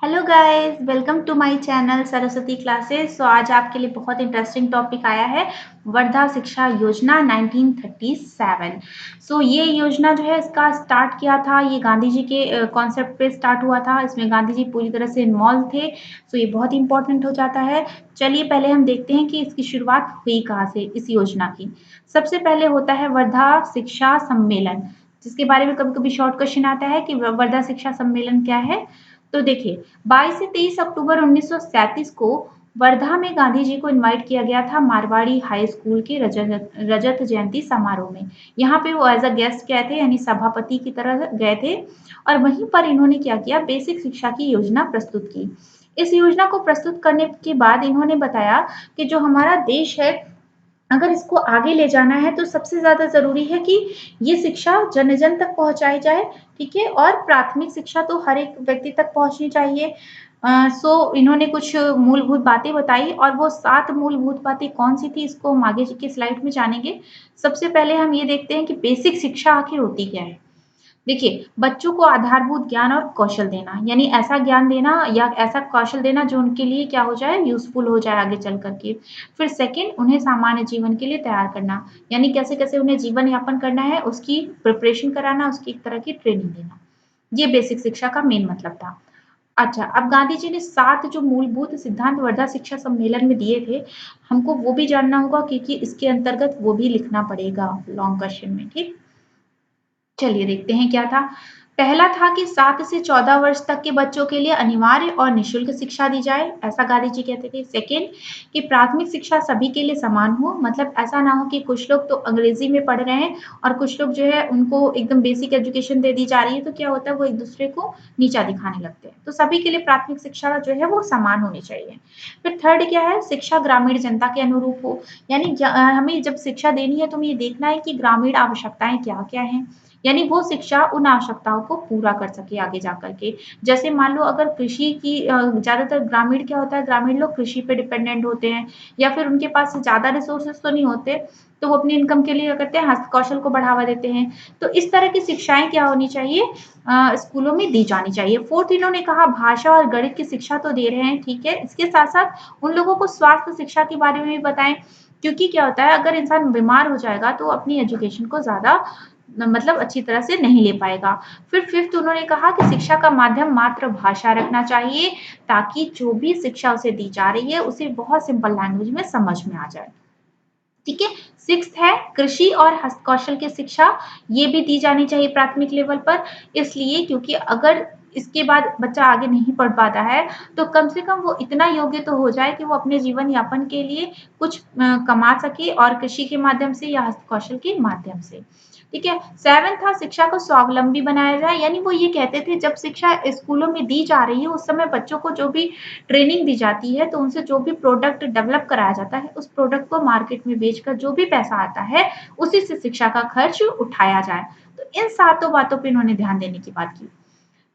Hello guys, welcome to my channel Saraswati classes. आज आपके लिए बहुत इंटरेस्टिंग टॉपिक आया है, वर्धा शिक्षा योजना 1937। ये योजना जो है इसका स्टार्ट किया था, ये गांधी जी के कॉन्सेप्ट पे स्टार्ट हुआ था। इसमें गांधी जी पूरी तरह से इन्वॉल्व थे। ये बहुत इंपॉर्टेंट हो जाता है। चलिए पहले हम देखते हैं कि इसकी शुरुआत हुई कहाँ से इस योजना की। सबसे पहले होता है वर्धा शिक्षा सम्मेलन, जिसके बारे में कभी कभी शॉर्ट क्वेश्चन आता है कि वर्धा शिक्षा सम्मेलन क्या है। तो देखिए, 22 से 23 अक्टूबर 1937 को वर्धा में गांधी जी को इनवाइट किया गया था मारवाड़ी हाई स्कूल के रजत जयंती समारोह में। यहाँ पे वो एज अ गेस्ट गए थे, यानी सभापति की तरह गए थे। और वहीं पर इन्होंने क्या किया, बेसिक शिक्षा की योजना प्रस्तुत की। इस योजना को प्रस्तुत करने के बाद इन्होंने बताया कि जो हमारा देश है, अगर इसको आगे ले जाना है तो सबसे ज्यादा जरूरी है कि ये शिक्षा जन जन तक पहुंचाई जाए। ठीक है, और प्राथमिक शिक्षा तो हर एक व्यक्ति तक पहुंचनी चाहिए। इन्होंने कुछ मूलभूत बातें बताई, और वो 7 मूलभूत बातें कौन सी थी इसको हम आगे की स्लाइड में जानेंगे। सबसे पहले हम ये देखते हैं कि बेसिक शिक्षा आखिर होती क्या है। देखिए, बच्चों को आधारभूत ज्ञान और कौशल देना, यानी ऐसा ज्ञान देना या ऐसा कौशल देना जो उनके लिए क्या हो जाए, यूजफुल हो जाए आगे चल करके। फिर सेकंड, उन्हें सामान्य जीवन के लिए तैयार करना, यानी कैसे कैसे उन्हें जीवन यापन करना है उसकी प्रिपरेशन कराना, उसकी एक तरह की ट्रेनिंग देना। ये बेसिक शिक्षा का मेन मतलब था। अच्छा, अब गांधी जी ने 7 जो मूलभूत सिद्धांत वर्धा शिक्षा सम्मेलन में दिए थे, हमको वो भी जानना होगा, क्योंकि इसके अंतर्गत वो भी लिखना पड़ेगा लॉन्ग क्वेश्चन में। ठीक, चलिए देखते हैं क्या था। पहला था कि 7 से 14 वर्ष तक के बच्चों के लिए अनिवार्य और निशुल्क शिक्षा दी जाए, ऐसा गांधी जी कहते थे। सेकंड, कि प्राथमिक शिक्षा सभी के लिए समान हो, मतलब ऐसा ना हो कि कुछ लोग तो अंग्रेजी में पढ़ रहे हैं और कुछ लोग जो है उनको एकदम बेसिक एजुकेशन दे दी जा रही है, तो क्या होता है वो एक दूसरे को नीचा दिखाने लगते हैं। तो सभी के लिए प्राथमिक शिक्षा जो है वो समान होनी चाहिए। फिर थर्ड क्या है, शिक्षा ग्रामीण जनता के अनुरूप हो, यानी हमें जब शिक्षा देनी है तो हमें ये देखना है कि ग्रामीण आवश्यकताएं क्या क्या हैं, यानी वो शिक्षा उन आवश्यकताओं को पूरा कर सके आगे जाकर के। जैसे मान लो अगर कृषि की ज्यादातर ग्रामीण क्या होता है, ग्रामीण लोग कृषि पे डिपेंडेंट होते हैं, या फिर उनके पास ज्यादा रिसोर्सेस तो नहीं होते, तो वो अपनी इनकम के लिए क्या करते हैं, हस्त कौशल को बढ़ावा देते हैं। तो इस तरह की शिक्षाएं क्या होनी चाहिए, स्कूलों में दी जानी चाहिए। फोर्थ, इन्होंने कहा भाषा और गणित की शिक्षा तो दे रहे हैं, ठीक है, इसके साथ साथ उन लोगों को स्वास्थ्य शिक्षा के बारे में भी बताएं, क्योंकि क्या होता है अगर इंसान बीमार हो जाएगा तो अपनी एजुकेशन को ज्यादा मतलब अच्छी तरह से नहीं ले पाएगा। फिर फिफ्थ, उन्होंने कहा कि शिक्षा का माध्यम मातृभाषा रखना चाहिए, ताकि जो भी शिक्षा उसे दी जा रही है उसे बहुत सिंपल लैंग्वेज में समझ में आ जाए। ठीक है। सिक्स्थ है कृषि और हस्तकौशल की शिक्षा, ये भी दी जानी चाहिए प्राथमिक लेवल पर, इसलिए क्योंकि अगर इसके बाद बच्चा आगे नहीं पढ़ पाता है तो कम से कम वो इतना योग्य तो हो जाए कि वो अपने जीवन यापन के लिए कुछ कमा सके, और कृषि के माध्यम से या हस्तकौशल के माध्यम से। ठीक है। सेवन था शिक्षा को स्वावलंबी बनाया जाए, यानी वो ये कहते थे जब शिक्षा स्कूलों में दी जा रही है उस समय बच्चों को जो भी ट्रेनिंग दी जाती है तो उनसे जो भी प्रोडक्ट डेवलप कराया जाता है उस प्रोडक्ट को मार्केट में बेचकर जो भी पैसा आता है उसी से शिक्षा का खर्च उठाया जाए। तो इन सातों बातों पर इन्होंने ध्यान देने की बात की।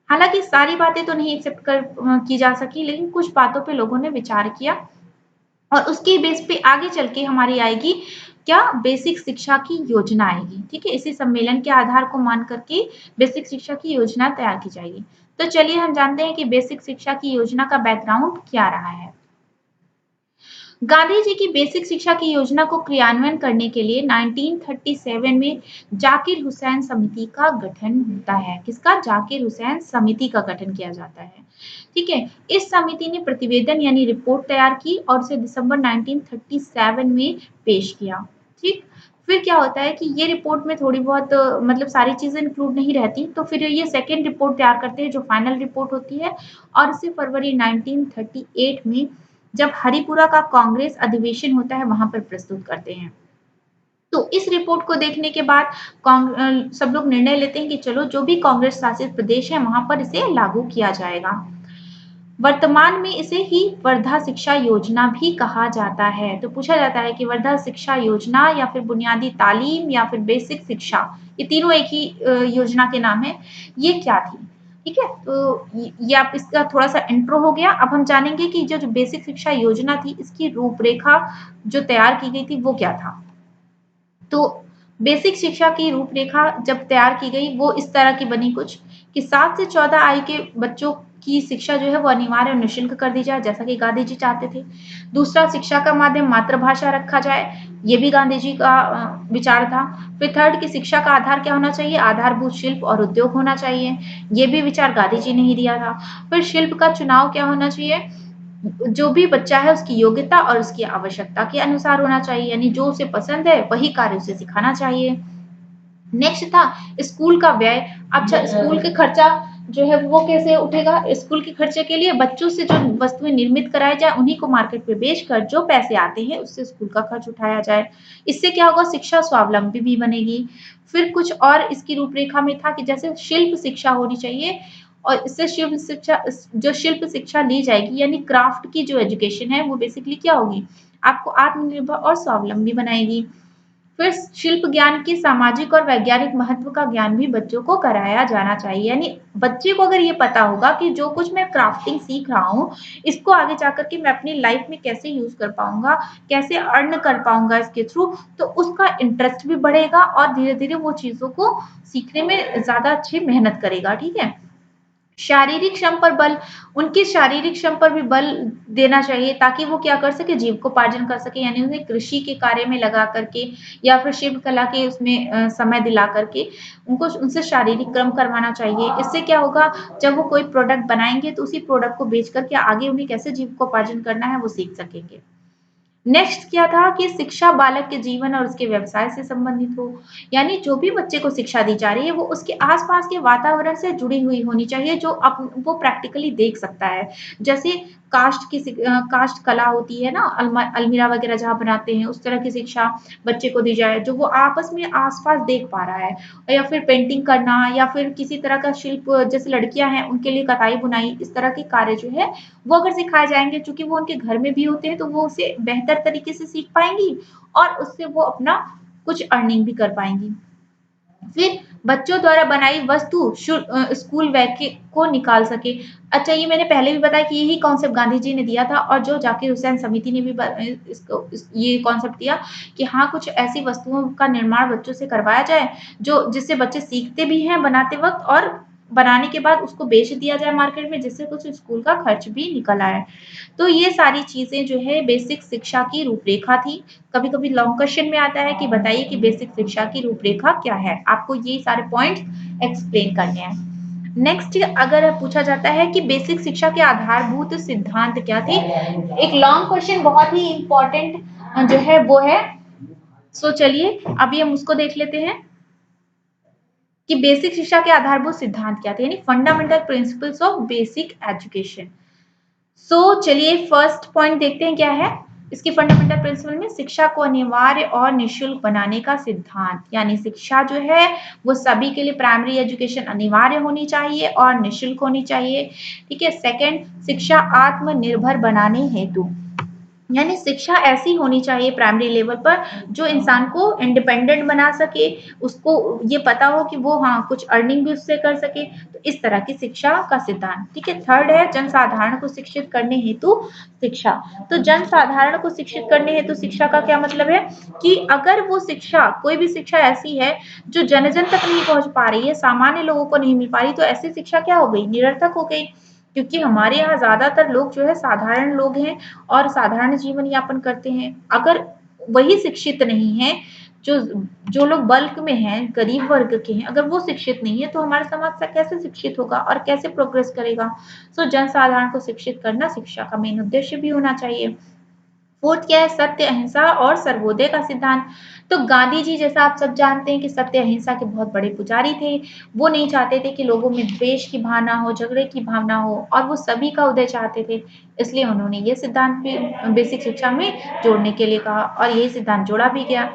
हालांकि सारी बातें तो नहीं एक्सेप्ट कर की जा सकी, लेकिन कुछ बातों पे लोगों ने विचार किया, और उसके बेस पे आगे चल के हमारी आएगी क्या, बेसिक शिक्षा की योजना आएगी। ठीक है, इसी सम्मेलन के आधार को मान करके बेसिक शिक्षा की योजना तैयार की जाएगी। तो चलिए हम जानते हैं कि बेसिक शिक्षा की योजना का बैकग्राउंड क्या रहा है। गांधी जी की बेसिक शिक्षा की योजना को क्रियान्वयन करने के लिए 1937 में जाकिर हुसैन समिति का गठन होता है। किसका, जाकिर हुसैन समिति का गठन किया जाता है। ठीक है, इस समिति ने प्रतिवेदन यानी रिपोर्ट तैयार की और उसे दिसंबर 1937 में पेश किया। ठीक, फिर क्या होता है कि ये रिपोर्ट में थोड़ी बहुत मतलब सारी चीजें इंक्लूड नहीं रहती, तो फिर ये सेकेंड रिपोर्ट तैयार करते हैं जो फाइनल रिपोर्ट होती है, और इसे फरवरी 1938 में जब हरिपुरा का कांग्रेस अधिवेशन होता है वहां पर प्रस्तुत करते हैं। तो इस रिपोर्ट को देखने के बाद सब लोग निर्णय लेते हैं कि चलो जो भी कांग्रेस शासित प्रदेश है वहां पर इसे लागू किया जाएगा। वर्तमान में इसे ही वर्धा शिक्षा योजना भी कहा जाता है। तो पूछा जाता है कि वर्धा शिक्षा योजना या फिर बुनियादी तालीम या फिर बेसिक शिक्षा, ये तीनों एक ही योजना के नाम है, ये क्या थी। ठीक है, तो ये आप इसका थोड़ा सा इंट्रो हो गया। अब हम जानेंगे कि जो बेसिक शिक्षा योजना थी इसकी रूपरेखा जो तैयार की गई थी वो क्या था। तो बेसिक शिक्षा की रूपरेखा जब तैयार की गई वो इस तरह की बनी कुछ, कि 7 से 14 आयु के बच्चों की शिक्षा जो है वो अनिवार्य और निःशुल्क कर दी जाए, जैसा कि गांधी जी चाहते थे। दूसरा, शिक्षा का माध्यम मातृभाषा रखा जाए, ये भी गांधी जी का विचार था। फिर थर्ड, की शिक्षा का आधार क्या होना चाहिए, आधारभूत शिल्प और उद्योग होना चाहिए, ये भी विचार गांधी जी ने ही दिया था। फिर शिल्प का चुनाव क्या होना चाहिए, जो भी बच्चा है उसकी योग्यता और उसकी आवश्यकता के अनुसार होना चाहिए, यानी जो उसे पसंद है वही कार्य उसे सिखाना चाहिए। नेक्स्ट था स्कूल का व्यय। अच्छा, स्कूल के खर्चा जो है वो कैसे उठेगा, स्कूल के खर्चे के लिए बच्चों से जो वस्तुएं निर्मित कराई जाए उन्हीं को मार्केट में बेचकर जो पैसे आते हैं उससे स्कूल का खर्च उठाया जाए। इससे क्या होगा, शिक्षा स्वावलंबी भी बनेगी। फिर कुछ और इसकी रूपरेखा में था कि जैसे शिल्प शिक्षा होनी चाहिए, और इससे शिल्प शिक्षा, जो शिल्प शिक्षा ली जाएगी यानी क्राफ्ट की जो एजुकेशन है वो बेसिकली क्या होगी, आपको आत्मनिर्भर और स्वावलंबी बनाएगी। फिर शिल्प ज्ञान की सामाजिक और वैज्ञानिक महत्व का ज्ञान भी बच्चों को कराया जाना चाहिए, यानी बच्चे को अगर ये पता होगा कि जो कुछ मैं क्राफ्टिंग सीख रहा हूँ इसको आगे जाकर के मैं अपनी लाइफ में कैसे यूज कर पाऊंगा, कैसे अर्न कर पाऊंगा इसके थ्रू, तो उसका इंटरेस्ट भी बढ़ेगा और धीरे धीरे वो चीजों को सीखने में ज्यादा अच्छी मेहनत करेगा। ठीक है। शारीरिक श्रम पर बल, उनके शारीरिक श्रम पर भी बल देना चाहिए ताकि वो क्या कर सके, जीविकोपार्जन कर सके, यानी उन्हें कृषि के कार्य में लगा करके या फिर शिल्प कला के उसमें समय दिला करके उनको उनसे शारीरिक श्रम करवाना चाहिए। इससे क्या होगा, जब वो कोई प्रोडक्ट बनाएंगे तो उसी प्रोडक्ट को बेच करके आगे उन्हें कैसे जीविकोपार्जन करना है वो सीख सकेंगे। नेक्स्ट क्या था कि शिक्षा बालक के जीवन और उसके व्यवसाय से संबंधित हो, यानी जो भी बच्चे को शिक्षा दी जा रही है वो उसके आसपास के वातावरण से जुड़ी हुई होनी चाहिए, जो वो प्रैक्टिकली देख सकता है। जैसे कास्ट कला होती है ना, अलमीरा वगैरह जहाँ बनाते हैं उस तरह की शिक्षा बच्चे को दी जाए जो वो आपस में आसपास देख पा रहा है, या फिर पेंटिंग करना या फिर किसी तरह का शिल्प, जैसे लड़कियां हैं उनके लिए कताई बुनाई, इस तरह के कार्य जो है वो अगर सिखाए जाएंगे, चूंकि वो उनके घर में भी होते हैं तो वो उसे बेहतर तरीके से सीख पाएंगी और उससे वो अपना कुछ अर्निंग भी कर पाएंगी। फिर बच्चों द्वारा बनाई वस्तु स्कूल बैग को निकाल सके। अच्छा, ये मैंने पहले भी बताया कि यही कॉन्सेप्ट गांधी जी ने दिया था और जो जाकिर हुसैन समिति ने भी ये कॉन्सेप्ट दिया कि हाँ, कुछ ऐसी वस्तुओं का निर्माण बच्चों से करवाया जाए जो जिससे बच्चे सीखते भी हैं बनाते वक्त और बनाने के बाद उसको बेच दिया जाए मार्केट में, जिससे कुछ स्कूल का खर्च भी निकल आए। तो ये सारी चीजें जो है बेसिक शिक्षा की रूपरेखा थी। कभी कभी लॉन्ग क्वेश्चन में आता है कि बताइए कि बेसिक शिक्षा की रूपरेखा क्या है, आपको ये सारे पॉइंट्स एक्सप्लेन करने हैं। नेक्स्ट अगर पूछा जाता है कि बेसिक शिक्षा के आधारभूत सिद्धांत क्या थे, एक लॉन्ग क्वेश्चन बहुत ही इंपॉर्टेंट जो है वो है। सो चलिए अभी हम उसको देख लेते हैं कि बेसिक शिक्षा के आधारभूत सिद्धांत क्या थे, यानी fundamental principles of basic education. So चलिए फर्स्ट पॉइंट देखते हैं क्या है इसकी फंडामेंटल प्रिंसिपल में, शिक्षा को अनिवार्य और निःशुल्क बनाने का सिद्धांत, यानी शिक्षा जो है वो सभी के लिए प्राइमरी एजुकेशन अनिवार्य होनी चाहिए और निःशुल्क होनी चाहिए। ठीक है। सेकंड, शिक्षा आत्मनिर्भर बनाने हेतु, यानी शिक्षा ऐसी होनी चाहिए प्राइमरी लेवल पर जो इंसान को इंडिपेंडेंट बना सके, उसको ये पता हो कि वो हाँ कुछ अर्निंग भी उससे कर सके, तो इस तरह की शिक्षा का सिद्धांत। ठीक है। थर्ड है जनसाधारण को शिक्षित करने हेतु शिक्षा। तो जनसाधारण को शिक्षित करने हेतु शिक्षा का क्या मतलब है कि अगर वो शिक्षा, कोई भी शिक्षा ऐसी है जो जन जन तक नहीं पहुंच पा रही है, सामान्य लोगों को नहीं मिल पा रही, तो ऐसी शिक्षा क्या हो गई, निरर्थक हो गई। क्योंकि हमारे यहाँ ज्यादातर लोग जो है साधारण लोग हैं और साधारण जीवन यापन करते हैं। अगर वही शिक्षित नहीं है, जो जो लोग बल्क में हैं, गरीब वर्ग के हैं, अगर वो शिक्षित नहीं है तो हमारा समाज कैसे शिक्षित होगा और कैसे प्रोग्रेस करेगा। सो जनसाधारण को शिक्षित करना शिक्षा का मेन उद्देश्य भी होना चाहिए। फोर्थ क्या है, सत्य अहिंसा और सर्वोदय का सिद्धांत। तो गांधी जी, जैसा आप सब जानते हैं कि सत्य अहिंसा के बहुत बड़े पुजारी थे। वो नहीं चाहते थे कि लोगों में द्वेष की भावना हो, झगड़े की भावना हो, और वो सभी का उदय चाहते थे। इसलिए उन्होंने ये सिद्धांत भी बेसिक शिक्षा में जोड़ने के लिए कहा और यही सिद्धांत जोड़ा भी गया।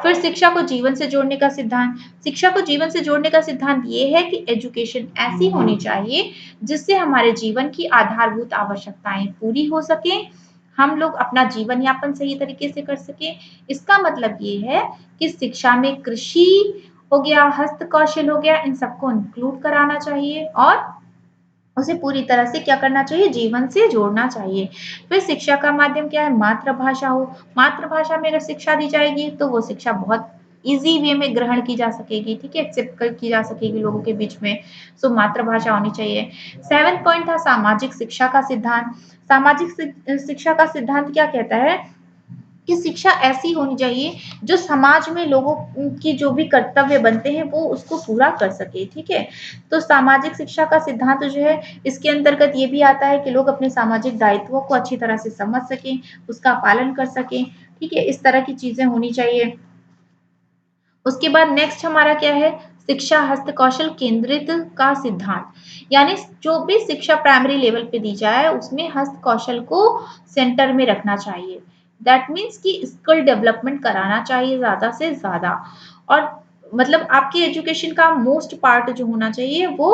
फिर शिक्षा को जीवन से जोड़ने का सिद्धांत, शिक्षा को जीवन से जोड़ने का सिद्धांत ये है कि एजुकेशन ऐसी होनी चाहिए जिससे हमारे जीवन की आधारभूत आवश्यकताएं पूरी हो सके, हम लोग अपना जीवन यापन सही तरीके से कर सके। इसका मतलब ये है कि शिक्षा में कृषि हो गया, हस्त कौशल हो गया, इन सबको इंक्लूड कराना चाहिए और उसे पूरी तरह से क्या करना चाहिए, जीवन से जोड़ना चाहिए। फिर शिक्षा का माध्यम क्या है, मातृभाषा हो, मातृभाषा में अगर शिक्षा दी जाएगी तो वो शिक्षा बहुत इजी वे में ग्रहण की जा सकेगी, ठीक है, एक्सेप्ट की जा सकेगी लोगों के बीच में। सो मातृभाषा होनी चाहिए। 7 पॉइंट था सामाजिक शिक्षा का सिद्धांत। सामाजिक शिक्षा का सिद्धांत क्या कहता है कि शिक्षा ऐसी होनी चाहिए जो समाज में लोगों की जो भी कर्तव्य बनते हैं वो उसको पूरा कर सके, ठीक है। तो सामाजिक शिक्षा का सिद्धांत जो है इसके अंतर्गत ये भी आता है कि लोग अपने सामाजिक दायित्वों को अच्छी तरह से समझ सकें, उसका पालन कर सकें, ठीक है, इस तरह की चीजें होनी चाहिए। उसके बाद नेक्स्ट हमारा क्या है, शिक्षा हस्त कौशल केंद्रित का सिद्धांत, यानी जो भी शिक्षा प्राइमरी लेवल पे दी जाए उसमें हस्त कौशल को सेंटर में रखना चाहिए। दैट मीन्स कि स्किल डेवलपमेंट कराना चाहिए ज्यादा से ज्यादा। और मतलब आपके एजुकेशन का मोस्ट पार्ट जो होना चाहिए वो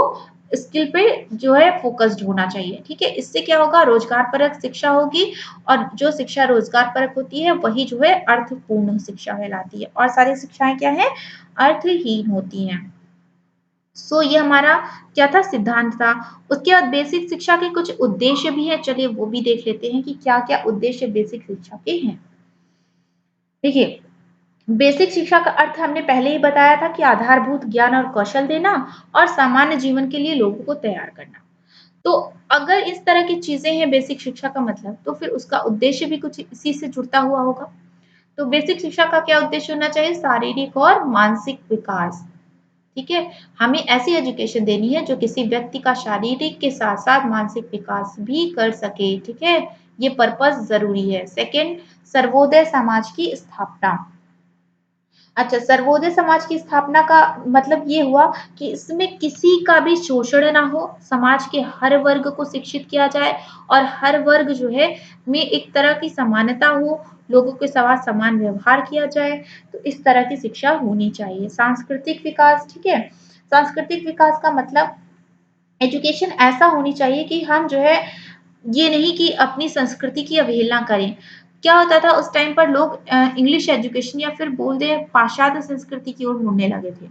स्किल पे जो है फोकस्ड होना चाहिए, ठीक है। इससे क्या होगा, रोजगार परक शिक्षा होगी, और जो शिक्षा रोजगार परक होती है वही जो है अर्थपूर्ण शिक्षा कहलाती है, और सारी शिक्षाएं क्या है, अर्थहीन होती हैं। सो ये हमारा क्या था, सिद्धांत था। उसके बाद बेसिक शिक्षा के कुछ उद्देश्य भी हैं, चलिए वो भी देख लेते हैं कि क्या क्या उद्देश्य बेसिक शिक्षा के हैं। देखिए, बेसिक शिक्षा का अर्थ हमने पहले ही बताया था कि आधारभूत ज्ञान और कौशल देना और सामान्य जीवन के लिए लोगों को तैयार करना। तो अगर इस तरह की चीजें हैं बेसिक शिक्षा का मतलब, तो फिर उसका उद्देश्य भी कुछ इसी से जुड़ता हुआ होगा। तो बेसिक शिक्षा का क्या उद्देश्य होना चाहिए, शारीरिक और मानसिक विकास, ठीक है। हमें ऐसी एजुकेशन देनी है जो किसी व्यक्ति का शारीरिक के साथ साथ मानसिक विकास भी कर सके, ठीक है, ये पर्पस जरूरी है। सेकेंड, सर्वोदय समाज की स्थापना। अच्छा, सर्वोदय समाज की स्थापना का मतलब ये हुआ कि इसमें किसी का भी शोषण ना हो, समाज के हर वर्ग को शिक्षित किया जाए और हर वर्ग जो है में एक तरह की समानता हो, लोगों के साथ समान व्यवहार किया जाए। तो इस तरह की शिक्षा होनी चाहिए। सांस्कृतिक विकास, ठीक है, सांस्कृतिक विकास का मतलब एजुकेशन ऐसा होनी चाहिए कि हम जो है ये नहीं कि अपनी संस्कृति की अवहेलना करें। क्या होता था उस टाइम पर, लोग इंग्लिश एजुकेशन या फिर बोल दें पाश्चात्य संस्कृति की ओर मुड़ने लगे थे।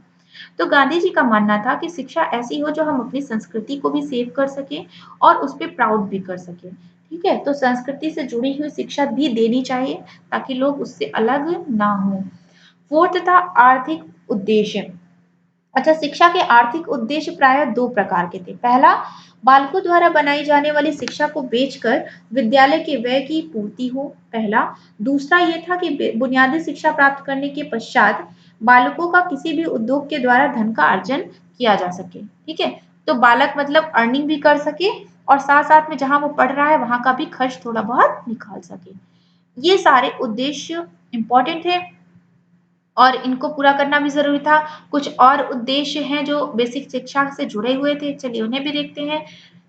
तो गांधी जी का मानना था कि शिक्षा ऐसी हो जो हम अपनी संस्कृति को भी सेव कर सके और उस पर प्राउड भी कर सके, ठीक है। तो संस्कृति से जुड़ी हुई शिक्षा भी देनी चाहिए ताकि लोग उससे अलग ना हो। फोर्थ था आर्थिक उद्देश्य। अच्छा, शिक्षा के आर्थिक उद्देश्य प्रायः दो प्रकार के थे। पहला, बालकों द्वारा बनाई जाने वाली शिक्षा को बेचकर विद्यालय के व्यय की पूर्ति हो, पहला। दूसरा ये था कि बुनियादी शिक्षा प्राप्त करने के पश्चात बालकों का किसी भी उद्योग के द्वारा धन का अर्जन किया जा सके, ठीक है। तो बालक मतलब अर्निंग भी कर सके और साथ साथ में जहां वो पढ़ रहा है वहां का भी खर्च थोड़ा बहुत निकाल सके। ये सारे उद्देश्य इंपॉर्टेंट है और इनको पूरा करना भी ज़रूरी था। कुछ और उद्देश्य हैं जो बेसिक शिक्षा से जुड़े हुए थे, चलिए उन्हें भी देखते हैं।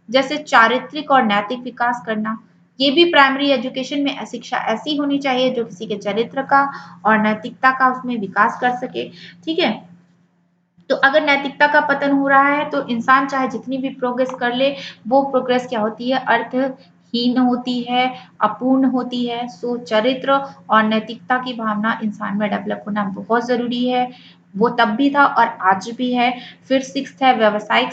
जैसे चारित्रिक और नैतिक विकास करना, ये भी प्राइमरी एजुकेशन में शिक्षा ऐसी होनी चाहिए जो किसी के चरित्र का और नैतिकता का उसमें विकास कर सके, ठीक है। तो अगर नैतिकता का पतन हो रहा है तो इंसान चाहे जितनी भी प्रोग्रेस कर ले, वो प्रोग्रेस क्या होती है, अर्थहीन होती है, अपूर्ण होती है। सो चरित्र और नैतिकता की भावना इंसान में डेवलप होना बहुत जरूरी है। वो तब भी था और आज भी है। फिर सिक्स्थ है व्यावसायिक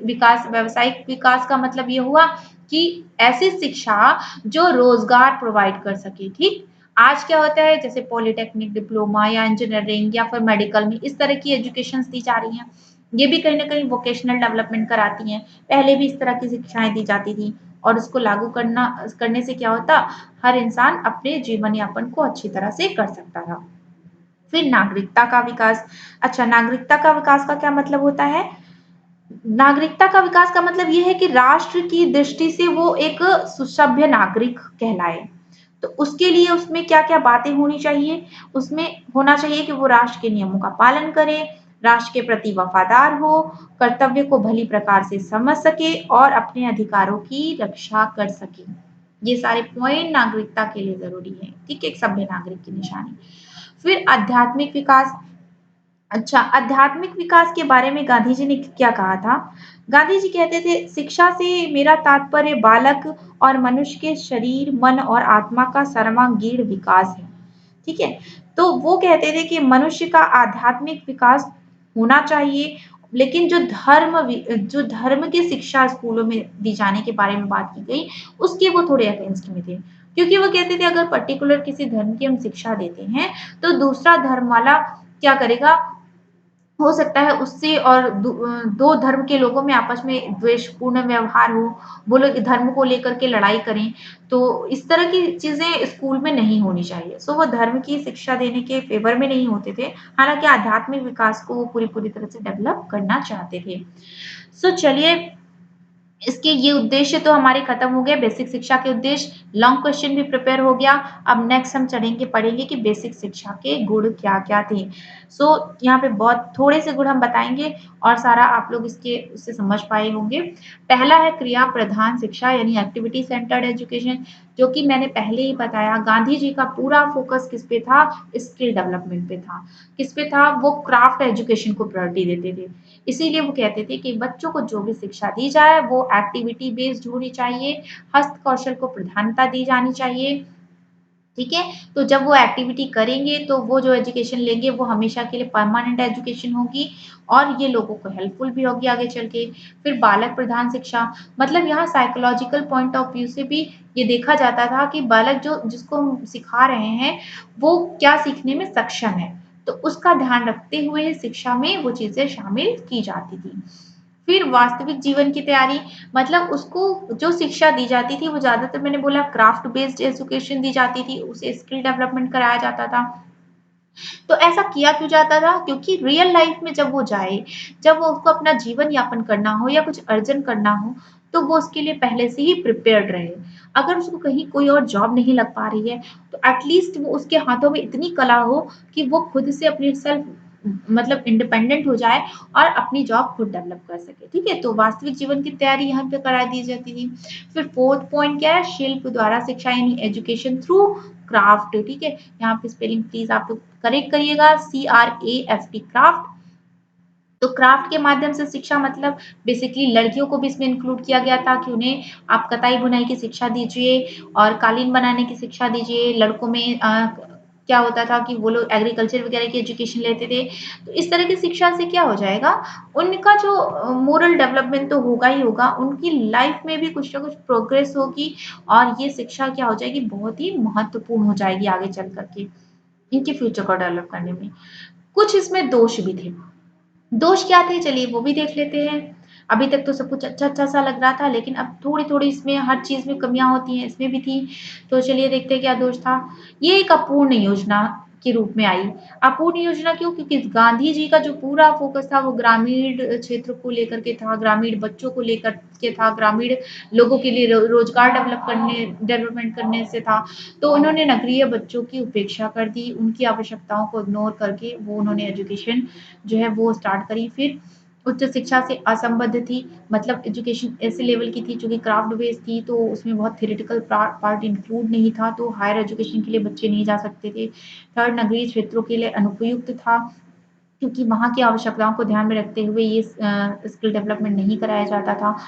विकास। व्यावसायिक विकास का मतलब ये हुआ कि ऐसी शिक्षा जो रोजगार प्रोवाइड कर सके, ठीक। आज क्या होता है, जैसे पॉलिटेक्निक डिप्लोमा या इंजीनियरिंग या फिर मेडिकल में इस तरह की एजुकेशन दी जा रही हैं, ये भी कहीं ना कहीं वोकेशनल डेवलपमेंट कराती हैं। पहले भी इस तरह की शिक्षाएं दी जाती थी और उसको लागू करने से क्या होता, हर इंसान अपने जीवन यापन को अच्छी तरह से कर सकता था। फिर नागरिकता का विकास। अच्छा, नागरिकता का विकास का क्या मतलब होता है, नागरिकता का विकास का मतलब ये है कि राष्ट्र की दृष्टि से वो एक सुसभ्य नागरिक कहलाए। तो उसके लिए उसमें क्या-क्या बातें होनी चाहिए? उसमें होना चाहिए कि वो राष्ट्र के नियमों का पालन करे, राष्ट्र के प्रति वफादार हो, कर्तव्य को भली प्रकार से समझ सके और अपने अधिकारों की रक्षा कर सके। ये सारे पॉइंट नागरिकता के लिए ज़रूरी है, ठीक है? एक सभ्य नागरिक की निशानी। फिर आध्यात्मिक विकास। अच्छा, आध्यात्मिक विकास के बारे में गांधी जी ने क्या कहा था? गांधी जी कहते थे, शिक्षा से मेरा तात्पर्य बालक और मनुष्य के शरीर, मन और आत्मा का सर्वांगीण विकास है, ठीक है। तो वो कहते थे कि मनुष्य का आध्यात्मिक विकास होना चाहिए, लेकिन जो धर्म की शिक्षा स्कूलों में दी जाने के बारे में बात की गई, उसके वो थोड़े अगेंस्ट में थे। क्योंकि वो कहते थे अगर पर्टिकुलर किसी धर्म की हम शिक्षा देते हैं तो दूसरा धर्म वाला क्या करेगा, हो सकता है उससे और दो धर्म के लोगों में आपस में द्वेषपूर्ण व्यवहार हो, वो लोग धर्म को लेकर के लड़ाई करें, तो इस तरह की चीज़ें स्कूल में नहीं होनी चाहिए। सो वो धर्म की शिक्षा देने के फ़ेवर में नहीं होते थे, हालाँकि आध्यात्मिक विकास को वो पूरी-पूरी तरह से डेवलप करना चाहते थे। सो चलिए, इसके ये उद्देश्य तो हमारे खत्म हो गए, बेसिक शिक्षा के उद्देश्य। लॉन्ग क्वेश्चन भी प्रिपेयर हो गया। अब नेक्स्ट हम चढ़ेंगे पढ़ेंगे कि बेसिक शिक्षा के गुण क्या-क्या थे। सो यहाँ पे बहुत थोड़े से गुण हम बताएँगे और सारा आप लोग इसके उससे समझ पाए होंगे। पहला है क्रिया प्रधान शिक्षा यानी एक्टिविटी सेंटर्ड एजुकेशन, जो कि मैंने पहले ही बताया, गांधी जी का पूरा फोकस किस पे था? स्किल डेवलपमेंट पे था। किस पे था? वो क्राफ्ट एजुकेशन को प्रायोरिटी देते थे। इसीलिए वो कहते थे कि बच्चों को जो भी शिक्षा दी जाए वो एक्टिविटी बेस्ड होनी चाहिए, हस्त कौशल को प्रधानता दी जानी चाहिए, ठीक है? तो जब वो एक्टिविटी करेंगे तो वो जो एजुकेशन लेंगे वो हमेशा के लिए परमानेंट एजुकेशन होगी और ये लोगों को हेल्पफुल भी होगी आगे चल के। फिर बालक प्रधान शिक्षा, मतलब यहाँ साइकोलॉजिकल पॉइंट ऑफ व्यू से भी ये देखा जाता था कि बालक जो जिसको हम सिखा रहे हैं, वो क्या सीखने में सक्षम है। तो उसका ध्यान रखते हुए शिक्षा में वो चीज़ें शामिल की जाती थी। फिर वास्तविक जीवन की तैयारी, मतलब उसको जो शिक्षा दी जाती थी वो ज़्यादातर मैंने बोला क्राफ्ट बेस्ड एजुकेशन दी जाती थी, उसे स्किल डेवलपमेंट कराया जाता था। तो ऐसा किया क्यों जाता था? क्योंकि रियल लाइफ में जब वो जाए, जब वो उसको अपना जीवन यापन करना हो या कुछ अर्जन करना हो, तो वो उसके लिए पहले से ही प्रिपेयर्ड रहे। अगर उसको कहीं कोई और जॉब नहीं लग पा रही है, तो एटलीस्ट वो उसके हाथों में इतनी कला हो कि वो खुद से अपनी सेल्फ मतलब इंडिपेंडेंट हो जाए और अपनी जॉब खुद डेवलप कर सके, ठीक है? तो वास्तविक जीवन की तैयारी यहाँ पे करा दी जाती थी। फिर 4th पॉइंट क्या है? शिल्प द्वारा शिक्षा यानी एजुकेशन थ्रू क्राफ्ट, ठीक है? यहाँ पे स्पेलिंग प्लीज़ आप लोग करेक्ट करिएगा, CRAFT क्राफ्ट। तो क्राफ्ट के माध्यम से शिक्षा, मतलब बेसिकली लड़कियों को भी इसमें इंक्लूड किया गया था कि उन्हें आप कताई-बुनाई की शिक्षा दीजिए और कालीन बनाने की शिक्षा दीजिए। लड़कों में क्या होता था कि वो लोग एग्रीकल्चर वगैरह की एजुकेशन लेते थे। तो इस तरह की शिक्षा से क्या हो जाएगा, उनका जो मोरल डेवलपमेंट तो होगा ही होगा, उनकी लाइफ में भी कुछ ना कुछ प्रोग्रेस होगी और ये शिक्षा क्या हो जाएगी, बहुत ही महत्वपूर्ण हो जाएगी आगे चल कर के, इनके फ्यूचर को डेवलप करने में। कुछ इसमें दोष भी थे। दोष क्या थे चलिए वो भी देख लेते हैं। अभी तक तो सब कुछ अच्छा-अच्छा सा लग रहा था, लेकिन अब थोड़ी-थोड़ी इसमें हर चीज़ में कमियाँ होती हैं, इसमें भी थी। तो चलिए देखते हैं क्या दोष था। ये एक अपूर्ण योजना के रूप में आई। अपूर्ण योजना क्यों? क्योंकि गांधी जी का जो पूरा फ़ोकस था वो ग्रामीण क्षेत्र को लेकर के था, ग्रामीण बच्चों को लेकर के था, ग्रामीण लोगों के लिए रोज़गार डेवलपमेंट करने से था। तो उन्होंने नगरीय बच्चों की उपेक्षा कर दी, उनकी आवश्यकताओं को इग्नोर करके वो उन्होंने एजुकेशन जो है वो स्टार्ट करी। फिर उच्च शिक्षा से असंबद्ध थी, मतलब एजुकेशन ऐसे लेवल की थी जो कि क्राफ्ट बेस्ड थी, तो उसमें बहुत थ्योरेटिकल पार्ट इंक्लूड नहीं था, तो हायर एजुकेशन के लिए बच्चे नहीं जा सकते थे। थर्ड, नगरीय क्षेत्रों के लिए अनुपयुक्त था, क्योंकि वहाँ की आवश्यकताओं को ध्यान में रखते हुए ये स्किल डेवलपमेंट नहीं कराया जाता था,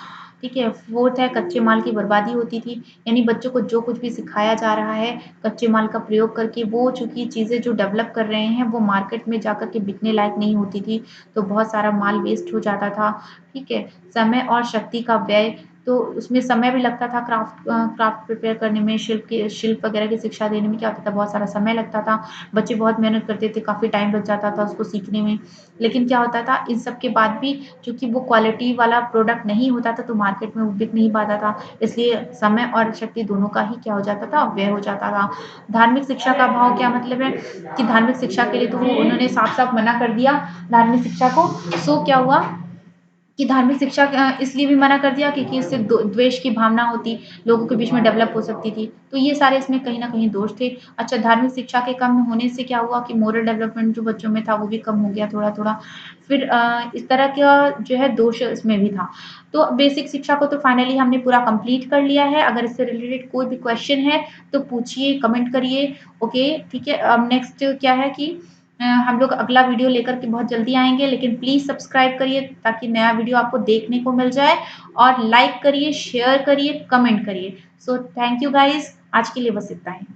ठीक है? फोर्थ है कच्चे माल की बर्बादी होती थी, यानी बच्चों को जो कुछ भी सिखाया जा रहा है, कच्चे माल का प्रयोग करके वो चूँकि चीज़ें जो डेवलप कर रहे हैं, वो मार्केट में जाकर के बिकने लायक नहीं होती थी, तो बहुत सारा माल वेस्ट हो जाता था, ठीक है? समय और शक्ति का व्यय, तो उसमें समय भी लगता था क्राफ्ट प्रिपेयर करने में, शिल्प वगैरह की शिक्षा देने में क्या होता था, बहुत सारा समय लगता था, बच्चे बहुत मेहनत करते थे, काफ़ी टाइम लग जाता था उसको सीखने में। लेकिन क्या होता था, इन सब के बाद भी चूँकि वो क्वालिटी वाला प्रोडक्ट नहीं होता था, तो मार्केट में वो बिक नहीं पाता था, इसलिए समय और शक्ति दोनों का ही क्या हो जाता था, व्यय हो जाता था। धार्मिक शिक्षा का अभाव क्या मतलब है कि धार्मिक शिक्षा के लिए तो वो उन्होंने साफ-साफ मना कर दिया धार्मिक शिक्षा को। सो क्या हुआ कि धार्मिक शिक्षा इसलिए भी मना कर दिया क्योंकि इससे द्वेष की भावना होती, लोगों के बीच में डेवलप हो सकती थी। तो ये सारे इसमें कहीं न कहीं दोष थे। अच्छा, धार्मिक शिक्षा के कम होने से क्या हुआ कि मोरल डेवलपमेंट जो बच्चों में था वो भी कम हो गया थोड़ा-थोड़ा। फिर इस तरह का जो है दोष इसमें भी था। तो बेसिक शिक्षा को तो फाइनली हमने पूरा कंप्लीट कर लिया है। अगर इससे रिलेटेड कोई भी क्वेश्चन है तो पूछिए, कमेंट करिए। ओके, ठीक है। अब नेक्स्ट क्या है कि हम लोग अगला वीडियो लेकर के बहुत जल्दी आएँगे, लेकिन प्लीज़ सब्सक्राइब करिए ताकि नया वीडियो आपको देखने को मिल जाए और लाइक करिए, शेयर करिए, कमेंट करिए। सो थैंक यू गाइज़, आज के लिए बस इतना ही।